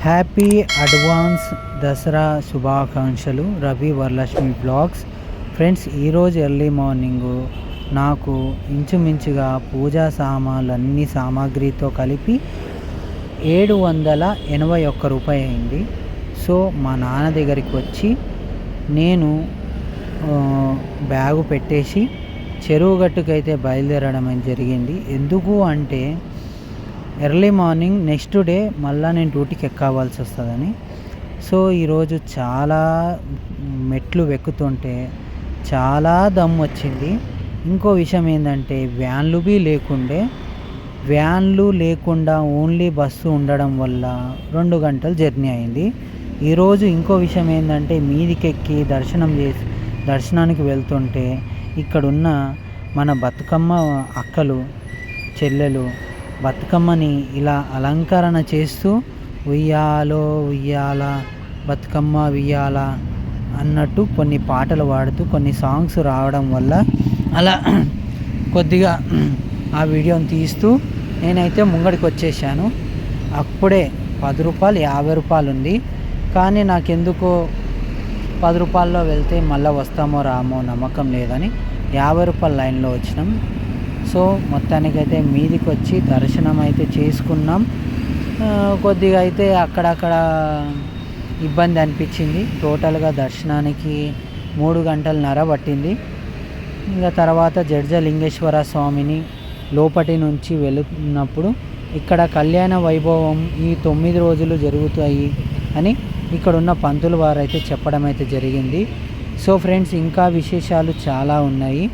Happy advance Dasara శుభాకాంక్షలు. Ravi Varalakshmi blogs. Friends, ఈరోజు early morning నాకు ఇంచుమించుగా పూజా సామాన్లన్నీ సామాగ్రితో కలిపి 781 రూపాయి అయింది. సో మా నాన్న దగ్గరికి వచ్చి నేను బ్యాగు పెట్టేసి చెరువు గట్టుకైతే బయలుదేరడం జరిగింది. ఎందుకు అంటే ఎర్లీ మార్నింగ్ నెక్స్ట్ డే మళ్ళీ నేను డ్యూటీకి ఎక్కవలసి వస్తుందని. సో ఈరోజు చాలా మెట్లు ఎక్కుతుంటే చాలా దమ్ వచ్చింది. ఇంకో విషయం ఏంటంటే వ్యాన్లు లేకుండా ఓన్లీ బస్సు ఉండడం వల్ల 2 గంటలు జర్నీ అయింది. ఈరోజు ఇంకో విషయం ఏంటంటే మీదికెక్కి దర్శనానికి వెళ్తుంటే ఇక్కడున్న మన బతుకమ్మ అక్కలు చెల్లెలు బతుకమ్మని ఇలా అలంకరణ చేస్తూ ఉయ్యాలో ఉయ్యాల బతుకమ్మ ఉయ్యాల అన్నట్టు కొన్ని పాటలు పాడుతూ కొన్ని సాంగ్స్ రావడం వల్ల అలా కొద్దిగా ఆ వీడియోని తీస్తూ నేనైతే ముంగడికి వచ్చేసాను. అప్పుడే 10 రూపాయలు 50 రూపాయలు ఉంది. కానీ నాకెందుకో 10 రూపాయల్లో వెళ్తే మళ్ళీ వస్తామో రామో నమ్మకం లేదని 50 రూపాయల లైన్లో వచ్చినాం. సో మొత్తానికైతే మీదికి వచ్చి దర్శనం అయితే చేసుకున్నాం. కొద్దిగా అయితే అక్కడక్కడ ఇబ్బంది అనిపించింది. టోటల్గా దర్శనానికి 3 గంటలన్నర పట్టింది. ఇంకా తర్వాత జడ్జలింగేశ్వర స్వామిని లోపటి నుంచి వెళుతున్నప్పుడు ఇక్కడ కళ్యాణ వైభవం ఈ 9 రోజులు జరుగుతాయి అని ఇక్కడున్న పంతులు వారు అయితే చెప్పడం అయితే జరిగింది. సో ఫ్రెండ్స్, ఇంకా విశేషాలు చాలా ఉన్నాయి.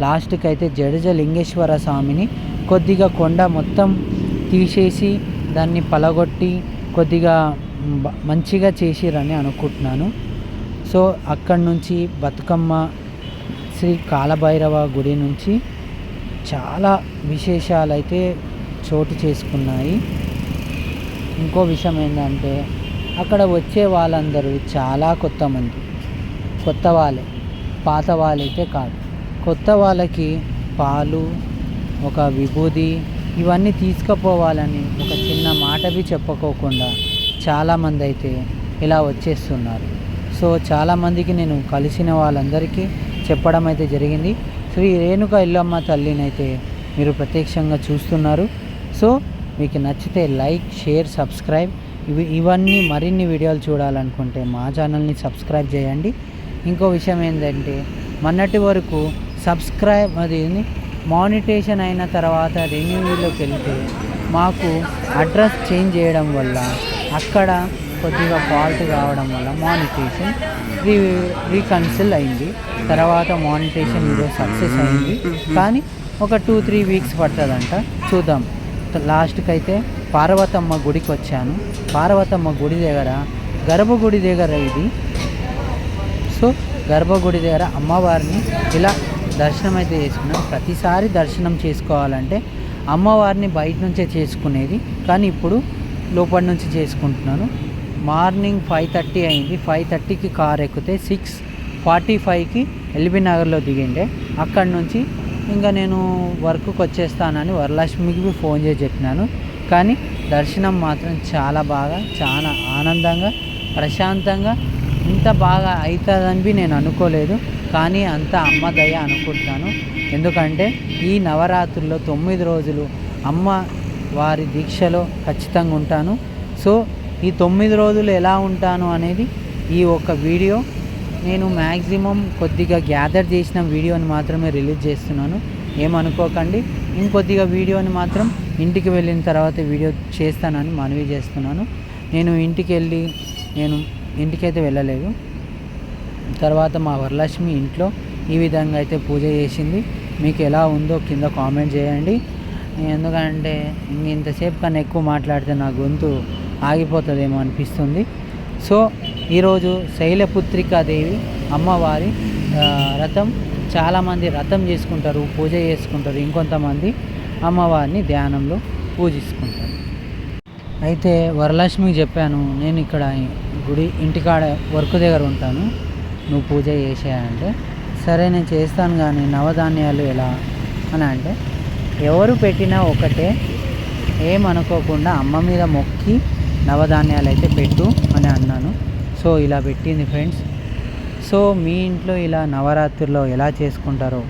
లాస్ట్కి అయితే జడజలింగేశ్వర స్వామిని కొద్దిగా కొండ మొత్తం తీసేసి దాన్ని పలగొట్టి కొద్దిగా మంచిగా చేసిరని అనుకుంటున్నాను. సో అక్కడి నుంచి బతుకమ్మ శ్రీ కాలభైరవ గుడి నుంచి చాలా విశేషాలు అయితే చోటు చేసుకున్నాయి. ఇంకో విషయం ఏంటంటే అక్కడ వచ్చే వాళ్ళందరూ చాలా కొత్త వాళ్ళే, పాత వాళ్ళైతే కాదు. కొత్త వాళ్ళకి పాలు, ఒక విభూది ఇవన్నీ తీసుకుపోవాలని ఒక చిన్న మాట చెప్పుకోకుండా చాలామంది అయితే ఇలా వచ్చేస్తున్నారు. సో చాలామందికి నేను కలిసిన వాళ్ళందరికీ చెప్పడం అయితే జరిగింది. శ్రీ రేణుక ఎల్లమ్మ తల్లిని అయితే మీరు ప్రత్యక్షంగా చూస్తున్నారు. సో మీకు నచ్చితే లైక్, షేర్, సబ్స్క్రైబ్ ఇవన్నీ మరిన్ని వీడియోలు చూడాలనుకుంటే మా ఛానల్ని సబ్స్క్రైబ్ చేయండి. ఇంకో విషయం ఏంటంటే మొన్నటి వరకు సబ్స్క్రైబ్ అది మానిటేషన్ అయిన తర్వాత రెన్యూలోకి వెళ్తే మాకు అడ్రస్ చేంజ్ చేయడం వల్ల అక్కడ కొద్దిగా ఫాల్ట్ కావడం వల్ల మానిటేషన్ రీకన్సిల్ అయింది. తర్వాత మానిటేషన్ ఈరోజు సక్సెస్ అయింది. కానీ ఒక 2-3 వీక్స్ పడుతుందంట. చూద్దాం. లాస్ట్కి అయితే పార్వతమ్మ గుడికి వచ్చాను. పార్వతమ్మ గుడి దగ్గర గర్భగుడి దగ్గర ఇది. సో గర్భగుడి దగ్గర అమ్మవారిని ఇలా దర్శనం అయితే చేసుకున్నాను. ప్రతిసారి దర్శనం చేసుకోవాలంటే అమ్మవారిని బయట నుంచే చేసుకునేది, కానీ ఇప్పుడు లోపల నుంచి చేసుకుంటున్నాను. మార్నింగ్ 5:30 అయింది. 5:30కి కార్ ఎక్కితే 6:45కి ఎల్బీ నగర్లో దిగిండే. అక్కడి నుంచి ఇంకా నేను వర్క్కి వచ్చేస్తానని వరలక్ష్మికి ఫోన్ చేసి చెప్పినాను. కానీ దర్శనం మాత్రం చాలా బాగా, చాలా ఆనందంగా, ప్రశాంతంగా, ఇంత బాగా అవుతుందని నేను అనుకోలేదు. కానీ అంత అమ్మ దయ అనుకుంటున్నాను. ఎందుకంటే ఈ నవరాత్రుల్లో 9 రోజులు అమ్మ వారి దీక్షలో ఖచ్చితంగా ఉంటాను. సో ఈ 9 రోజులు ఎలా ఉంటాను అనేది ఈ ఒక వీడియో నేను మ్యాక్సిమం కొద్దిగా గ్యాదర్ చేసిన వీడియోని మాత్రమే రిలీజ్ చేస్తున్నాను. ఏమనుకోకండి. ఇంకొద్దిగా వీడియోని మాత్రం ఇంటికి వెళ్ళిన తర్వాత వీడియో చేస్తానని మనవి చేస్తున్నాను. నేను ఇంటికైతే వెళ్ళలేదు. తర్వాత మా వరలక్ష్మి ఇంట్లో ఈ విధంగా అయితే పూజ చేసింది. మీకు ఎలా ఉందో కింద కామెంట్ చేయండి. ఎందుకంటే ఇంతసేపు కన్నా ఎక్కువ మాట్లాడితే నా గొంతు ఆగిపోతుందేమో అనిపిస్తుంది. సో ఈరోజు శైలపుత్రికాదేవి అమ్మవారి రథం. చాలామంది రథం చేసుకుంటారు, పూజ చేసుకుంటారు. ఇంకొంతమంది అమ్మవారిని ధ్యానంలో పూజించుకుంటారు. అయితే వరలక్ష్మికి చెప్పాను, నేను ఇక్కడ ఇంటికాడ వర్క్ దగ్గర ఉంటాను, నువ్వు పూజ చేసేయంటే సరే నేను చేస్తాను, కానీ నవధాన్యాలు ఎలా అని అంటే ఎవరు పెట్టినా ఒకటే, ఏమనుకోకుండా అమ్మ మీద మొక్కి నవధాన్యాలు అయితే పెట్టు అని అన్నాను. సో ఇలా పెట్టింది ఫ్రెండ్స్. సో మీ ఇంట్లో ఇలా నవరాత్రిలో ఎలా చేసుకుంటారో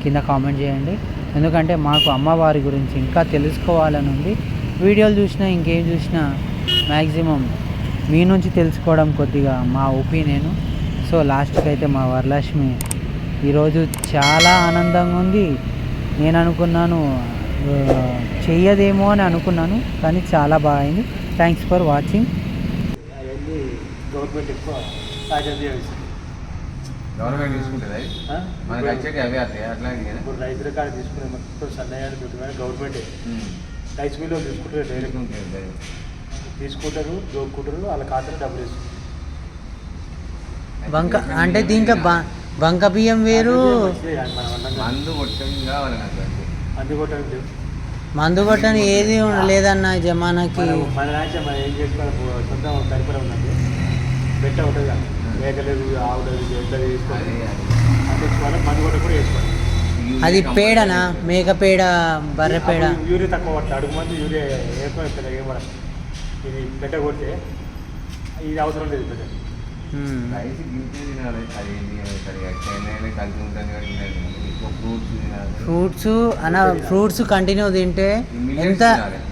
కింద కామెంట్ చేయండి. ఎందుకంటే మాకు అమ్మవారి గురించి ఇంకా తెలుసుకోవాలని ఉంది. వీడియోలు చూసినా ఇంకేం చూసినా మ్యాక్సిమం మీ నుంచి తెలుసుకోవడం కొద్దిగా మా ఒపీనియన్. సో లాస్ట్కి అయితే మా వరలక్ష్మి ఈరోజు చాలా ఆనందంగా ఉంది. నేను అనుకున్నాను చెయ్యదేమో అని అనుకున్నాను, కానీ చాలా బాగా అయింది. Thanks for watching. గవర్నమెంట్ తీసుకుంటుంది మనకి వచ్చేటి అవే వస్తాయి అట్లా. ఇప్పుడు రైతుల కాడ తీసుకునే మొత్తం సన్నయ్యాలు పెట్టుకుని గవర్నమెంటే రైస్ మిల్లో తీసుకుంటారు, డైరెక్ట్ తీసుకుంటారు, దోక్కుంటారు, వాళ్ళ ఖాతాలో డబ్బులు వేసుకుంటారు. అంటే దీంట్లో బంక బియ్యం వేరు, మందు కొట్టడం కావాలి నాకు. మందు కొట్టడం మందు కొట్టని ఏది లేదన్న జమానాకి. మన రాజ్యం మనం ఏం చేసుకోవాలి, సొంతం పరిపాలన ఉన్నది, బెట్ట ఉంటుంది కదా, మేకలేదు ఆవులేదు ఎట్లా వేసుకోవాలి, అందించుకోవాలి. మందు కొట్ట కూడా వేసుకోవాలి. అది పేడనా, మేక పేడ, బర్రె పేడ. యూరియా తక్కువ పడుతుంది, అడుగు మంది యూరియా ఎక్కువ ఏం పడదు. ఇది బెట్ట కొడితే ఇది అవసరం లేదు. బెట్ట రైస్ గింటే తినాలి, అది సరిగా కలిసి ఉంటుంది. ఫ్రూట్స్ ఫ్రూట్స్ కంటిన్యూ తింటే ఎంత.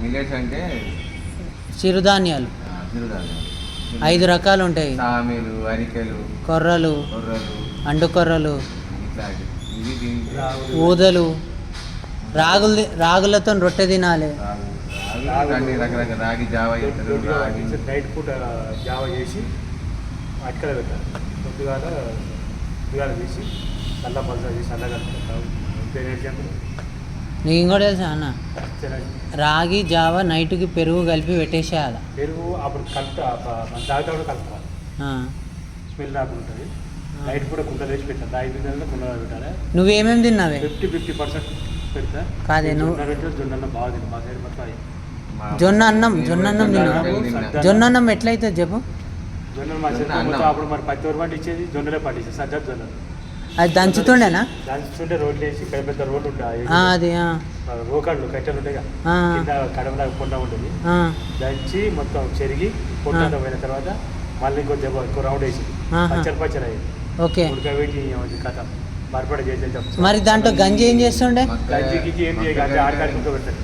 మిల్లెట్స్ అంటే చిరుధాన్యాలు 5 రకాలు ఉంటాయి. సామెలు, అరికెలు, కొర్రలు, అండు కొర్రలు, ఊదలు, రాగులతో రొట్టె తినాలి. రకరకాల రాగి జావ చేస్తారు. నైట్ పూట జావ చేసి అటుకల పెట్టాలి. పొద్దుగాల తీసి చల్ల పలస చేసి చల్లగా నీకు కూడా తెలుసా అన్న, రాగి జావ నైట్కి పెరుగు కలిపి పెట్టేసేయాలి. పెరుగు అప్పుడు తాగితే కూడా కలుపుకోవాలి, స్మెల్ రాకుండా ఉంటుంది. నైట్ కూడా కుండలు వేసి పెట్టాలి, 5 నెలలు కుండలు పెట్టాలి. నువ్వేమేమి తిన్నావే? 50% పెడతా. కాదే నువ్వు జొన్న బాగా తిన్నా, మా సైడ్ మొత్తం జొన్న అన్నం తిన్నా. జొన్న అన్నం ఎట్లయితే చెప్పు. జొన్నలు మా సైడ్ మొత్తం అప్పుడు మరి 10 వరకు పంట ఇచ్చేది, జొన్నలే పండించేది, సజ్జలు జొన్నలు. అది దంచుతుండేనా? దంచుతుంటే రోడ్లు వేసి పెద్ద పెద్ద రోడ్లు ఉంటాయి, అది రోకళ్ళు కట్టెలు ఉంటాయి కదా, కింద కడమలాగా పొండ ఉంటుంది. దంచి మొత్తం చెరిగి పొండ పోయిన తర్వాత మళ్ళీ ఇంకో రౌండ్ వేసి పచ్చడి అయ్యి ఓకే ఉడకబెట్టి కథ బరపడ చేసి. మరి దాంట్లో గంజి ఏం చేస్తుండే? గంజి గిజ్జి ఏం చేయగంజి ఆడకాడికి పెడతాడు.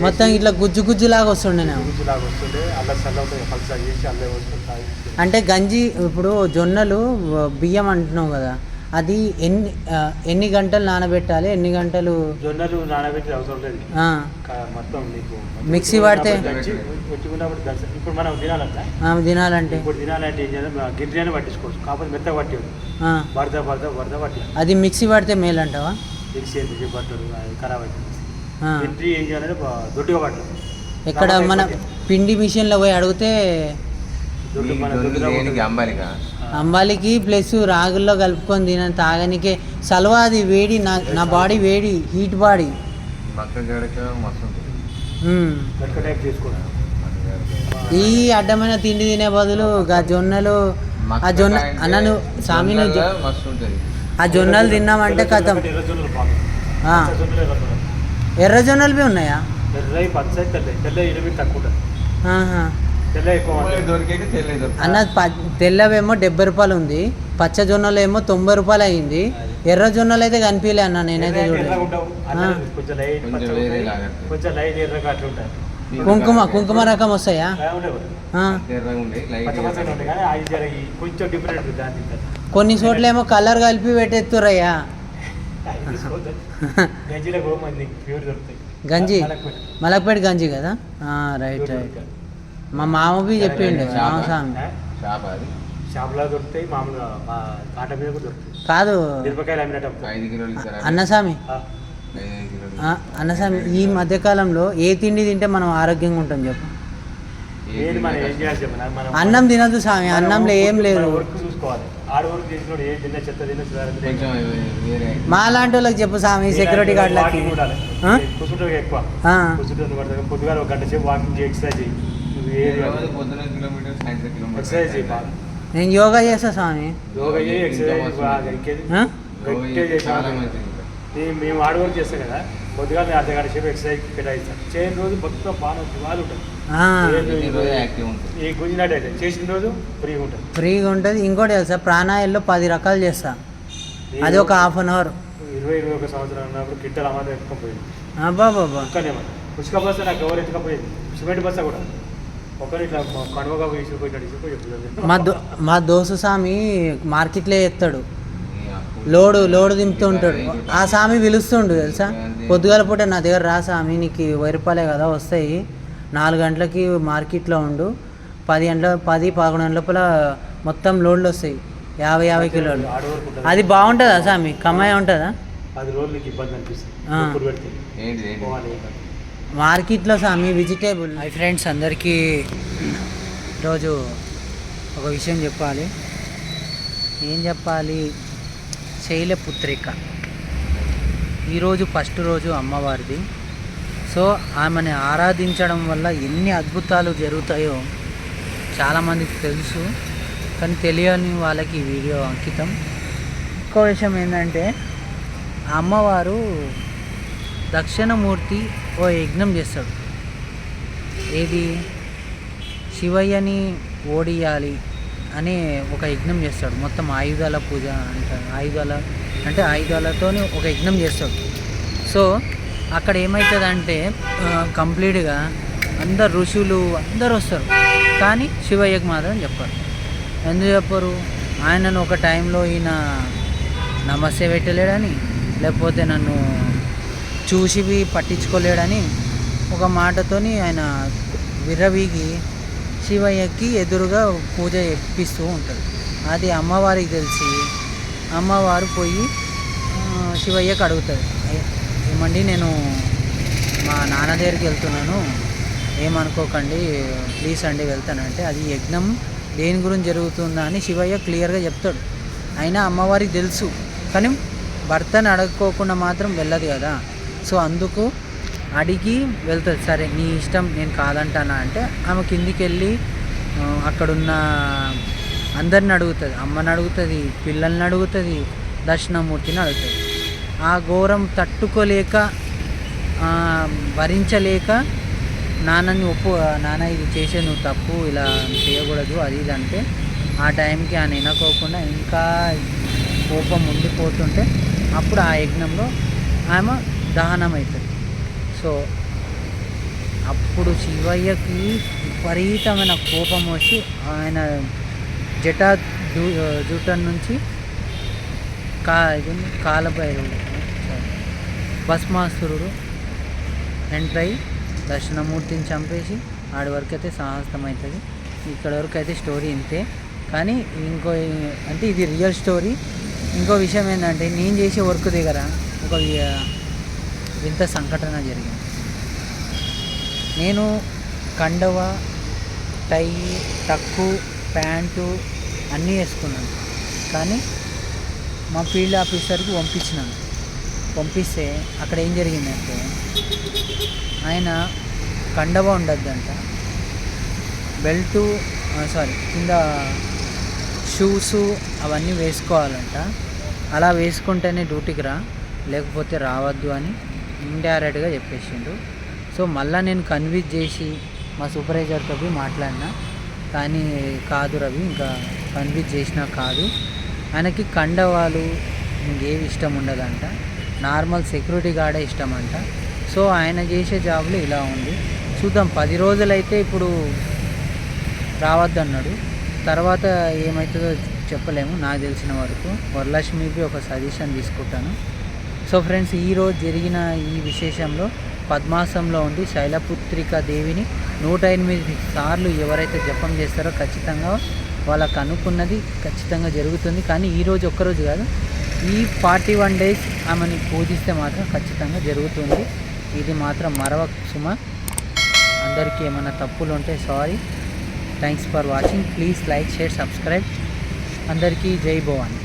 మొత్తం ఇట్లా గుజ్జు లాగా వస్తుండే. గుజ్జులాగా వస్తుండే, అల్ల చల్ల ఉంటుంది, పల్సా చేసి అల్లే వస్తుంది. అంటే గంజి ఇప్పుడు జొన్నలు బియ్యం అంటున్నావు కదా, అది ఎన్ని గంటలు నానబెట్టాలి, ఎన్ని గంటలు? జొన్నలు నానబెట్టి అవసరం లేదు, మొత్తం నీకు మిక్సీ వాడితే పెట్టుకున్నప్పుడు. ఇప్పుడు మనం తినాలంటే ఇప్పుడు తినాలంటే ఏం చేయాలి, గిన్నె పట్టించుకోవచ్చు, కాకపోతే మెత్తగా పట్టి వరద పట్టి అది మిక్సీ వాడితే మేలు అంటావా? మిక్సీ ఎందుకు పట్టరు, అది ఖరాబ్ అవుతుంది. గిన్నె ఏం చేయాలంటే దొడ్డుగా పట్టరు. ఇక్కడ మన పిండి మిషన్లో పోయి అడిగితే అంబాలికి ప్లస్ రాగుల్లో కలుపుకొని తినని తాగనికే సలవా. అది వేడి, నా బాడీ వేడి, హీట్ బాడీ. ఈ అడ్డమైన తిండి తినే బదులు జొన్నలు, ఆ జొన్న అన్నను సామి ఆ జొన్నలు తిన్నామంటే కథం. ఎర్ర జొన్నలు బి ఉన్నాయా? అన్న తెల్లవేమో 70 రూపాయలు ఉంది, పచ్చ జొన్నలు ఏమో 90 రూపాయలు అయింది. ఎర్ర జొన్నలు అయితే కనిపించలే అన్న, నేనైతే కుంకుమ రకం వస్తాయా? కొన్ని చోట్ల ఏమో కలర్ కలిపి పెట్టేస్తురయ్యా. గంజి మలక్పేట గంజి కదా, రైట్. మా మామవి చెప్పిండు స్వామి. షాప్లో దొరుకుతాయి, మామూలుగా కాట మీద కూడా దొరుకుతాయి. కాదు అన్నస్వామి, ఈ మధ్యకాలంలో ఏ తిండి తింటే మనం ఆరోగ్యంగా ఉంటాం చెప్పు? అన్నం తినద్దు స్వామి, అన్నంలో ఏం లేదు. మా లాంటి వాళ్ళకి చెప్పు స్వామి, సెక్యూరిటీ గార్డులకి. పొద్దుగా 1 గంట సేపు వాకింగ్, ఎక్సర్సైజ్ చేయి. నేను యోగా చేస్తా స్వామి. యోగా చేయి, ఎక్సర్సైజ్. మేము ఆడ వరకు చేస్తాం కదా, కొద్దిగా నేను అర్ధగంట సేపు ఎక్సర్సైజ్ కేటాయిస్తాను. చేయని రోజు మొత్తం బాగా దివాలు ఉంటుంది. రోజు యాక్టివ్ ఉంటుంది. ఈ గుంజినట్టు అయితే చేసిన రోజు ఫ్రీగా ఉంటుంది. ఇంకోటి తెలుసా, ప్రాణాయాల్లో 10 రకాలు చేస్తా, అది ఒక హాఫ్ అన్ అవర్. 20-21 సంవత్సరాలు ఉన్నప్పుడు గిట్టలు అమ్మ ఎత్తుకపోయింది. అబ్బా బాబా, పుష్క బస్తా నాకు ఎవరు ఎత్తుకపోయింది, సిమెంట్ బస్తా కూడా ఒకరు ఇట్లా కనుమగా ఇసిరిపోయినాడు. మా దోస్తు స్వామి మార్కెట్లో ఎత్తాడు, లోడు దింపుతూ ఉంటాడు. ఆ స్వామి పిలుస్తుండు తెలుసా, పొద్దుగాల పూట నా దగ్గర రా స్వామి, నీకు 10 రూపాయలే కదా వస్తాయి, 4 గంటలకి మార్కెట్లో ఉండు, 10-11 గంటల లోపల మొత్తం లోడ్లు వస్తాయి, 50 కిలోలు. అది బాగుంటుందా స్వామి, కమ్మాయి ఉంటుందా? 10 రోజులకి ఇబ్బంది అనిపిస్తుంది మార్కెట్లో స్వామి వెజిటేబుల్. హై ఫ్రెండ్స్, అందరికీ ఈరోజు ఒక విషయం చెప్పాలి. ఏం చెప్పాలి? శైలపుత్రిక ఈరోజు ఫస్ట్ రోజు అమ్మవారిది. సో ఆమెని ఆరాధించడం వల్ల ఎన్ని అద్భుతాలు జరుగుతాయో చాలామందికి తెలుసు, కానీ తెలియని వాళ్ళకి ఈ వీడియో అంకితం. ఇంకో విషయం ఏంటంటే, ఆ అమ్మవారు దక్షిణమూర్తి ఓ యజ్ఞం చేస్తాడు. ఏది? శివయ్యని ఓడియాలి అనే ఒక యజ్ఞం చేస్తాడు. మొత్తం ఆయుధాల పూజ అంటారు. ఆయుధాలతో ఒక యజ్ఞం చేస్తాడు. సో అక్కడ ఏమవుతుందంటే కంప్లీట్గా అందరు ఋషులు అందరు వస్తారు, కానీ శివయ్యకు మాత్రం చెప్పరు. ఎందుకు చెప్పరు? ఆయనను ఒక టైంలో ఈయన నమస్తే పెట్టలేడని, లేకపోతే నన్ను చూసి పట్టించుకోలేడని ఒక మాటతోని ఆయన విర్రవీగి శివయ్యకి ఎదురుగా పూజ చేపిస్తూ ఉంటుంది. అది అమ్మవారికి తెలిసి అమ్మవారు పోయి శివయ్యకి అడుగుతుంది, ఏమండి నేను మా నాన్న దగ్గరికి వెళ్తున్నాను, ఏమనుకోకండి ప్లీజ్ అండి వెళ్తానంటే, అది యజ్ఞం దేని గురించి జరుగుతుందా అని శివయ్య క్లియర్గా చెప్తాడు. అయినా అమ్మవారికి తెలుసు, కానీ భర్తను అడగకోకుండా మాత్రం వెళ్ళదు కదా. సో అందుకు అడిగి వెళ్తుంది. సరే నీ ఇష్టం, నేను కాదంటానా అంటే ఆమె కిందికి వెళ్ళి అక్కడున్న అందరిని అడుగుతుంది, అమ్మని అడుగుతుంది, పిల్లల్ని అడుగుతుంది, దక్షిణమూర్తిని అడుగుతుంది. ఆ ఘోరం తట్టుకోలేక భరించలేక నాన్న ఇది చేసే నువ్వు తప్పు, ఇలా చేయకూడదు అది ఇది అంటే, ఆ టైంకి ఆయన వినకోకుండా ఇంకా కోపం ఉండిపోతుంటే అప్పుడు ఆ యజ్ఞంలో ఆమె దహనం అవుతుంది. సో అప్పుడు శివయ్యకి విపరీతమైన కోపం వచ్చి ఆయన జూటం నుంచి కాలభైరవుడు భస్మాసురుడు ఎంటర్ అయ్యి దక్షిణమూర్తిని చంపేసి ఆడి వరకు అయితే సాహసమవుతుంది. ఇక్కడ వరకు అయితే స్టోరీ ఇంతే. కానీ అంటే ఇది రియల్ స్టోరీ. ఇంకో విషయం ఏంటంటే, నేను చేసే వర్క్ దగ్గర ఒక వింత సంఘటన జరిగింది. నేను కండవ, టై, టక్కు, ప్యాంటు అన్నీ వేసుకున్నాను, కానీ మా ఫీల్డ్ ఆఫీసర్కి పంపిస్తే అక్కడ ఏం జరిగిందంటే, ఆయన కండవ ఉండద్దంట, కింద షూసు అవన్నీ వేసుకోవాలంట. అలా వేసుకుంటేనే డ్యూటీకి రా, లేకపోతే రావద్దు అని ఇండైరెక్ట్గా చెప్పేసిండు. సో మళ్ళీ నేను కన్విన్స్ చేసి మా సూపర్వైజర్తో మాట్లాడినా, కానీ కాదు రవి, ఇంకా కన్విన్స్ చేసినా కాదు, ఆయనకి కండవాలు ఇంకేవి ఇష్టం ఉండదంట, నార్మల్ సెక్యూరిటీ గార్డే ఇష్టం అంట. సో ఆయన చేసే జాబ్లో ఇలా ఉంది, చూద్దాం 10 రోజులైతే ఇప్పుడు రావద్దు అన్నాడు. తర్వాత ఏమవుతుందో చెప్పలేము, నాకు తెలిసిన వరకు వరలక్ష్మికి ఒక సజెషన్ తీసుకుంటాను. సో ఫ్రెండ్స్, ఈరోజు జరిగిన ఈ విశేషంలో పద్మాసంలో ఉండి శైలపుత్రిక దేవిని 108 సార్లు ఎవరైతే జపం చేస్తారో ఖచ్చితంగా వాళ్ళకు అనుకున్నది ఖచ్చితంగా జరుగుతుంది. కానీ ఈరోజు ఒక్కరోజు కాదు, ఈ 41 డేస్ ఆమెని పూజిస్తే మాత్రం ఖచ్చితంగా జరుగుతుంది. ఇది మాత్రం మరవకు సుమ. అందరికీ ఏమైనా తప్పులు ఉంటే sorry. Thanks for watching. Please like, share, subscribe. అందరికీ జై భవాని.